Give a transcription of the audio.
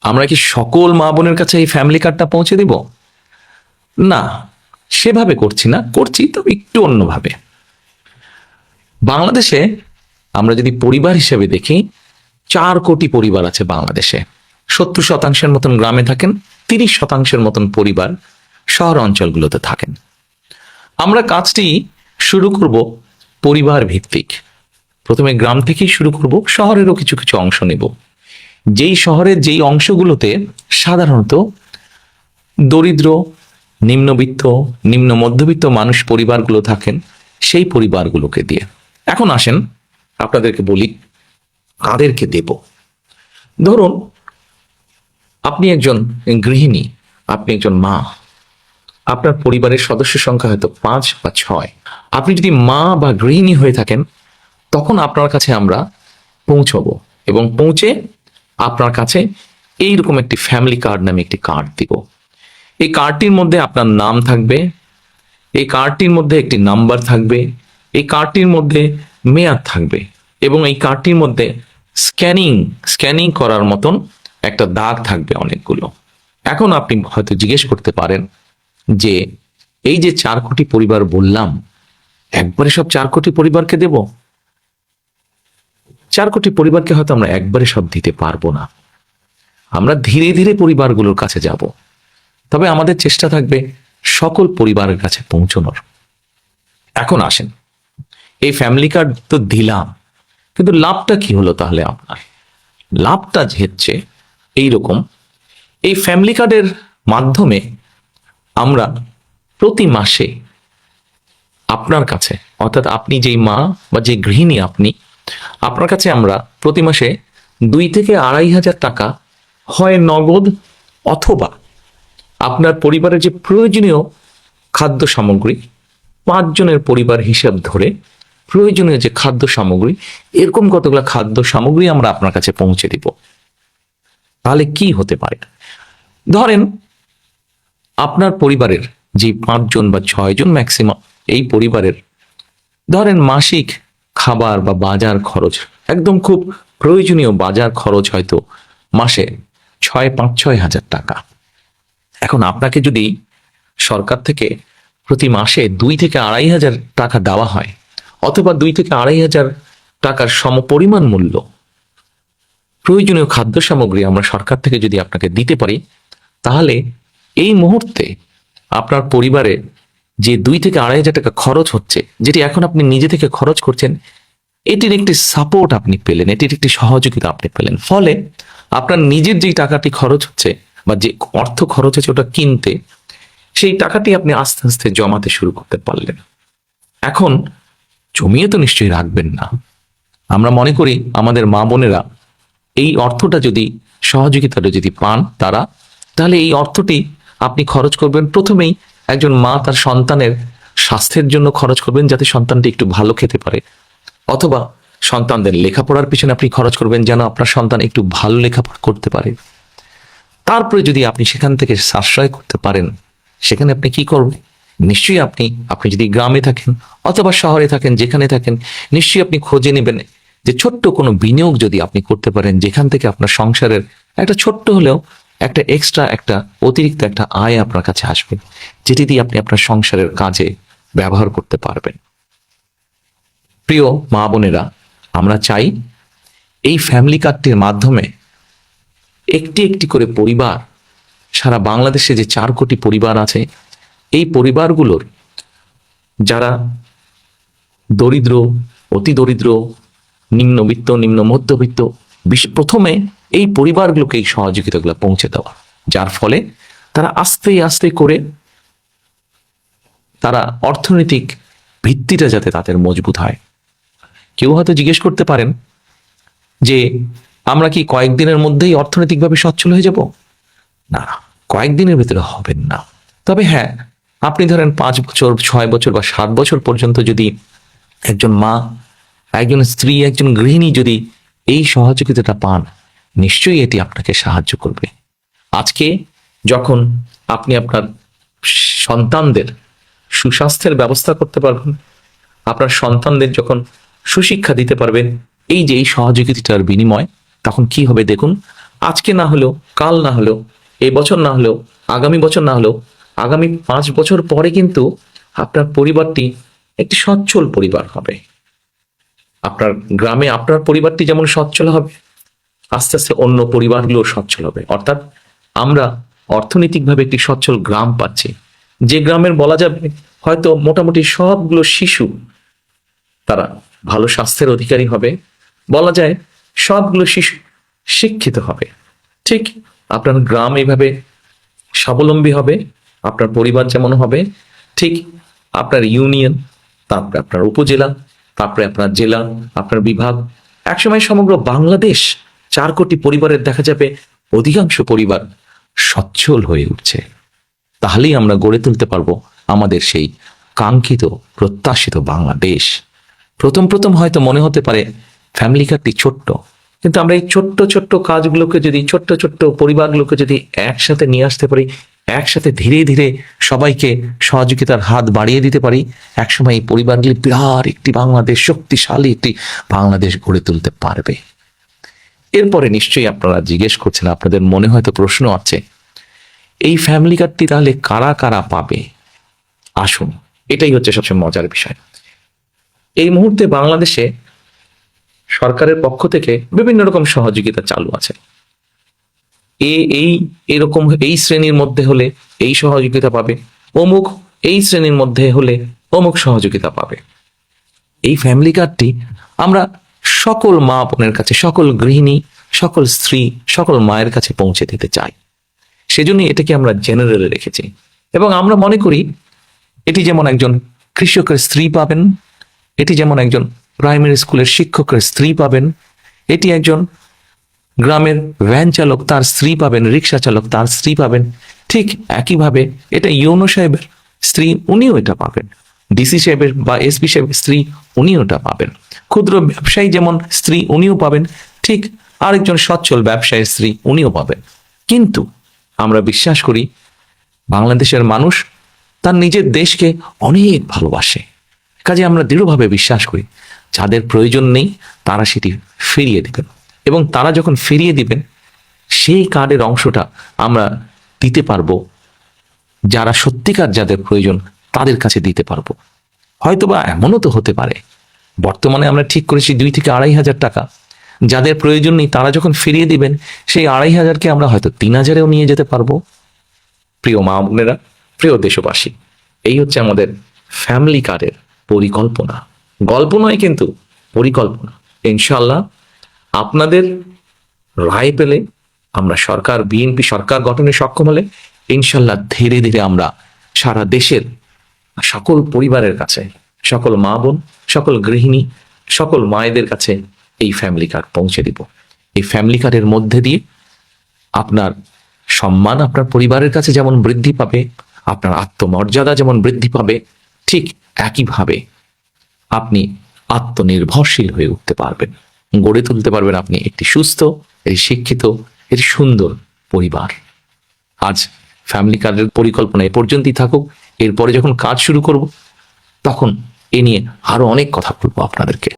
আমরা কি সকল মা বোনের কাছে এই ফ্যামিলি কার্ডটা পৌঁছে দিব? না, সেভাবে করছি না, করছি তবে একটু অন্যভাবে। বাংলাদেশে আমরা যদি পরিবার হিসেবে দেখি, 4 কোটি পরিবার আছে বাংলাদেশে। 70% মতন গ্রামে থাকেন, 30% মতন পরিবার শহর অঞ্চলগুলোতে থাকেন। আমরা কাজটি শুরু করব পরিবার ভিত্তিক। প্রথমে গ্রাম থেকেই শুরু করব, শহরেরও কিছু কিছু অংশ নেব। যেই শহরের যেই অংশগুলোতে সাধারণত দরিদ্র, নিম্নবিত্ত, নিম্ন মধ্যবিত্ত মানুষ পরিবারগুলো থাকেন, সেই পরিবারগুলোকে দিয়ে। এখন আসেন আপনাদেরকে বলি কাদেরকে দেব। ধরুন আপনি একজন গৃহিণী, আপনি একজন মা, আপনার পরিবারের সদস্য সংখ্যা হয়তো 5 বা 6। আপনি যদি মা বা গৃহিণী হয়ে থাকেন, তখন আপনার কাছে আমরা পৌঁছবো এবং পৌঁছে আপনার কাছে এইরকম একটি ফ্যামিলি কার্ড নামে একটি কার্ড দিব। এই কার্ডটির মধ্যে আপনার নাম থাকবে, এই কার্ডটির মধ্যে একটি নাম্বার থাকবে, এই কার্ডটির মধ্যে মেয়াদ থাকবে এবং এই কার্ডটির মধ্যে স্ক্যানিং করার মতন একটা দাগ থাকবে অনেকগুলো। এখন আপনি হয়তো জিজ্ঞেস করতে পারেন যে এই যে 4 কোটি পরিবার বললাম, একবারে সব 4 কোটি পরিবারকে দেব? 4 কোটি পরিবারকে হয়তো আমরা একবারে সব দিতে পারবো না। আমরা ধীরে ধীরে পরিবারগুলোর কাছে যাব, তবে আমাদের চেষ্টা থাকবে সকল পরিবারের কাছে পৌঁছানোর। এখন আসেন, এই ফ্যামিলি কার্ড তো দিলাম, কিন্তু লাভটা কি হলো তাহলে? আপনার লাভটা হচ্ছে এইরকম, এই ফ্যামিলি কার্ডের মাধ্যমে আমরা প্রতি মাসে আপনার কাছে, অর্থাৎ আপনি যেই মা বা যে গৃহিণী আপনি, আপনার কাছে আমরা প্রতি মাসে 2 থেকে 2,500 টাকা হয় নগদ অথবা আপনার পরিবারের যে প্রয়োজনীয় খাদ্য সামগ্রী, 5 জনের পরিবার হিসাব ধরে প্রয়োজনীয় যে খাদ্য সামগ্রী, এরকম কতগুলো খাদ্য সামগ্রী আমরা আপনার কাছে পৌঁছে দিব। তাহলে কি হতে পারে? ধরেন আপনার পরিবারের যে 5 জন বা 6 জন ম্যাক্সিমাম, এই পরিবারের ধরেন মাসিক খাবার বা বাজার খরচ, একদম খুব প্রয়োজনীয় বাজার খরচ হয়তো মাসে 5-6 হাজার টাকা। এখন আপনাকে যদি সরকার থেকে প্রতি মাসে 2 থেকে 2,500 টাকা দেওয়া হয়, অথবা 2 থেকে 2,500 টাকার সমপরিমাণ মূল্য প্রয়োজনীয় খাদ্য সামগ্রী আমরা সরকার থেকে যদি আপনাকে দিতে পারি, তাহলে এই মুহূর্তে আপনার পরিবারে যে 2 থেকে 2,500 টাকা খরচ হচ্ছে, যেটি এখন আপনি নিজে থেকে খরচ করছেন, এটির একটি সাপোর্ট আপনি পেলেন, এটির একটি সহযোগিতা আপনি পেলেন। ফলে আপনার নিজের যেই টাকাটি খরচ হচ্ছে বা যে অর্থ খরচ হচ্ছে ওটা কিনতে, সেই টাকাটি আপনি আস্তে আস্তে জমাতে শুরু করতে পারলেন। এখন জমিয়ে তো নিশ্চয়ই রাখবেন না। আমরা মনে করি আমাদের মা বোনেরা এই অর্থটা যদি, সহযোগিতাটা যদি পান তারা, তাহলে এই অর্থটি আপনি খরচ করবেন প্রথমেই একজন মা তার সন্তানের স্বাস্থ্যের জন্য খরচ করবেন, যাতে সন্তানটি একটু ভালো খেতে পারে, অথবা সন্তানদের লেখাপড়ার পিছনে আপনি খরচ করবেন যেন আপনার সন্তান একটু ভালো লেখাপড়া করতে পারে। তারপরে যদি আপনি সেখান থেকে সাশ্রয় করতে পারেন, সেখানে আপনি কি করবেন? নিশ্চয়ই আপনি যদি গ্রামে থাকেন অথবা শহরে থাকেন, যেখানে থাকেন, নিশ্চয়ই আপনি খোঁজে নেবেন যে ছোট্ট কোনো বিনিয়োগ যদি আপনি করতে পারেন, যেখান থেকে আপনার সংসারের একটা ছোট্ট হলেও একটা এক্সট্রা, একটা অতিরিক্ত একটা আয় আপনার কাছে আসবে, যেটি দিয়ে আপনি আপনার সংসারের কাজে ব্যবহার করতে পারবেন। প্রিয় মা বোনেরা, আমরা চাই এই ফ্যামিলি কার্ডটির মাধ্যমে একটি একটি করে পরিবার, সারা বাংলাদেশে যে 4 কোটি পরিবার আছে, এই পরিবারগুলোর যারা দরিদ্র, অতি দরিদ্র, নিম্নবিত্ত, নিম্ন মধ্যবিত্ত, প্রথমে এই পরিবারগুলোকে এই সহযোগিতাগুলো পৌঁছে দেওয়া, যার ফলে তারা আস্তে আস্তে করে তারা অর্থনৈতিক ভিত্তিটা যাতে তাদের মজবুত হয়। কেউ হয়তো জিজ্ঞেস করতে পারেন যে আমরা কি কয়েকদিনের মধ্যেই অর্থনৈতিকভাবে সচ্ছল হয়ে যাব? না, কয়েকদিনের ভিতরে হবেন না। তবে হ্যাঁ, আপনি ধরেন 5 বছর, 6 বছর বা 7 বছর পর্যন্ত যদি একজন মা, একজন স্ত্রী, একজন গৃহিণী যদি এই সহযোগিতাটা পান, নিশ্চয়ই এটি আপনাকে সাহায্য করবে। আজকে যখন আপনি আপনার সন্তানদের সুস্বাস্থ্যের ব্যবস্থা করতে পারবেন, আপনার সন্তানদের যখন সুশিক্ষা দিতে পারবেন, এই যে এই সহযোগিতার বিনিময়, তখন কি হবে দেখুন, আজকে না হলেও, কাল না হলেও, এই বছর না হলেও, আগামী বছর না হলেও, আগামী 5 বছর পরে কিন্তু আপনার পরিবারটি একটি সচ্ছল পরিবার হবে। আপনার গ্রামে আপনার পরিবারটি যেমন সচ্ছল হবে, আস্তে আস্তে অন্য পরিবারগুলো সচ্ছল হবে। অর্থাৎ আমরা অর্থনৈতিকভাবে একটি সচ্ছল গ্রাম পাচ্ছি, যে গ্রামের বলা যাবে হয়তো মোটামুটি সবগুলো শিশু তারা ভালো স্বাস্থ্যের অধিকারী হবে, বলা যায় সবগুলো শিশু শিক্ষিত হবে। ঠিক আপনার গ্রাম এইভাবে স্বাবলম্বী হবে, আপনার পরিবার যেমন হবে, ঠিক আপনার ইউনিয়ন, তারপরে আপনার উপজেলা, তারপরে আপনার জেলা, আপনার বিভাগ, একসময় সমগ্র বাংলাদেশ 4 কোটি পরিবারের দেখা যাবে অধিকাংশ পরিবার সচ্ছল হয়ে উঠছে। তাহলেই আমরা গড়ে তুলতে পারবো আমাদের সেই কাঙ্ক্ষিত প্রত্যাশিত বাংলাদেশ। প্রথম প্রথম হয়তো মনে হতে পারে ফ্যামিলি কার্ডটি ছোট্ট, কিন্তু আমরা এই ছোট্ট ছোট্ট কাজগুলোকে যদি, ছোট্ট ছোট্ট পরিবারগুলোকে যদি একসাথে নিয়ে আসতে পারি, একসাথে ধীরে ধীরে সবাইকে সহযোগিতার হাত বাড়িয়ে দিতে পারি, একসময় এই পরিবারগুলি বিরাট একটি বাংলাদেশ, শক্তিশালী একটি বাংলাদেশ গড়ে তুলতে পারবে। এরপরে নিশ্চয়ই আপনারা জিজ্ঞেস করছেন, আপনাদের মনে হয়তো প্রশ্ন আছে, এই ফ্যামিলি কার্ডটি তাহলে কারা কারা পাবে? আসুন, এটাই হচ্ছে সবচেয়ে মজার বিষয়। এই মুহূর্তে বাংলাদেশে সরকারের পক্ষ থেকে বিভিন্ন রকম সহযোগিতা চালু আছে। এরকম এই শ্রেণীর মধ্যে হলে এই সহযোগিতা পাবে, অমুক এই শ্রেণীর মধ্যে হলে অমুক সহযোগিতা পাবে। এই ফ্যামিলি কার্ডটি আমরা সকল মা বোনের কাছে, সকল গৃহিণী, সকল স্ত্রী, সকল মায়ের কাছে পৌঁছে দিতে চাই। সেজন্য এটাকে আমরা জেনারেলে রেখেছি। এবং আমরা মনে করি এটি যেমন একজন কৃষকের স্ত্রী পাবেন, এটি যেমন একজন প্রাইমারি স্কুলের শিক্ষকের স্ত্রী পাবেন, এটি একজন গ্রামের ভ্যান চালক তার স্ত্রী পাবেন, রিক্সা চালক তার স্ত্রী পাবেন, ঠিক একইভাবে এটা ইউনো সাহেবের স্ত্রী, উনিও এটা পাবেন। ডিসি সাহেবের বা এসপি সাহেবের স্ত্রী, উনিও এটা পাবেন। ক্ষুদ্র ব্যবসায়ী যেমন স্ত্রী, উনিও পাবেন, ঠিক আরেকজন সচ্ছল ব্যবসায়ীর স্ত্রী, উনিও পাবেন। কিন্তু আমরা বিশ্বাস করি বাংলাদেশের মানুষ তার নিজের দেশকে অনেক ভালোবাসে। কাজে আমরা দৃঢ়ভাবে বিশ্বাস করি যাদের প্রয়োজন নেই তারা সেটি ফিরিয়ে দিবেন, এবং তারা যখন ফিরিয়ে দিবেন সেই কার্ডের অংশটা আমরা দিতে পারবো যারা সত্যিকার যাদের প্রয়োজন তাদের কাছে দিতে পারবো। হয়তোবা এমনও তো হতে পারে বর্তমানে আমরা ঠিক করেছি 2 থেকে 2,500 টাকা, যাদের প্রয়োজন নেই তারা যখন ফিরিয়ে দিবেন সেই 2,500কে আমরা হয়তো 3,000-এও নিয়ে যেতে পারবো। প্রিয় মা বোনেরা, প্রিয় দেশবাসী, এই হচ্ছে আমাদের ফ্যামিলি কার্ডের পরিকল্পনা। গল্প নয় কিন্তু পরিকল্পনা। ইনশাল্লাহ আপনাদের রায় পেলে আমরা সরকার, বিএনপি সরকার গঠনে সক্ষম হলে ইনশাল্লাহ ধীরে ধীরে আমরা সারা দেশের সকল পরিবারের কাছে, সকল মা বোন, সকল গৃহিণী, সকল মায়েদের কাছে এই ফ্যামিলি কার্ড পৌঁছে দিব। এই ফ্যামিলি কার্ডের মধ্যে দিয়ে আপনার সম্মান আপনার পরিবারের কাছে যেমন বৃদ্ধি পাবে, আপনার আত্মমর্যাদা যেমন বৃদ্ধি পাবে, ঠিক একইভাবে আপনি আত্মনির্ভরশীল হয়ে উঠতে পারবেন, গড়ে তুলতে পারবেন আপনি একটি সুস্থ, একটি শিক্ষিত, একটি সুন্দর পরিবার। আজ ফ্যামিলি কার্ডের পরিকল্পনা এ পর্যন্তই থাকুক। এরপরে যখন কাজ শুরু করব তখন এ নিয়ে আরো অনেক কথা বলবো আপনাদেরকে।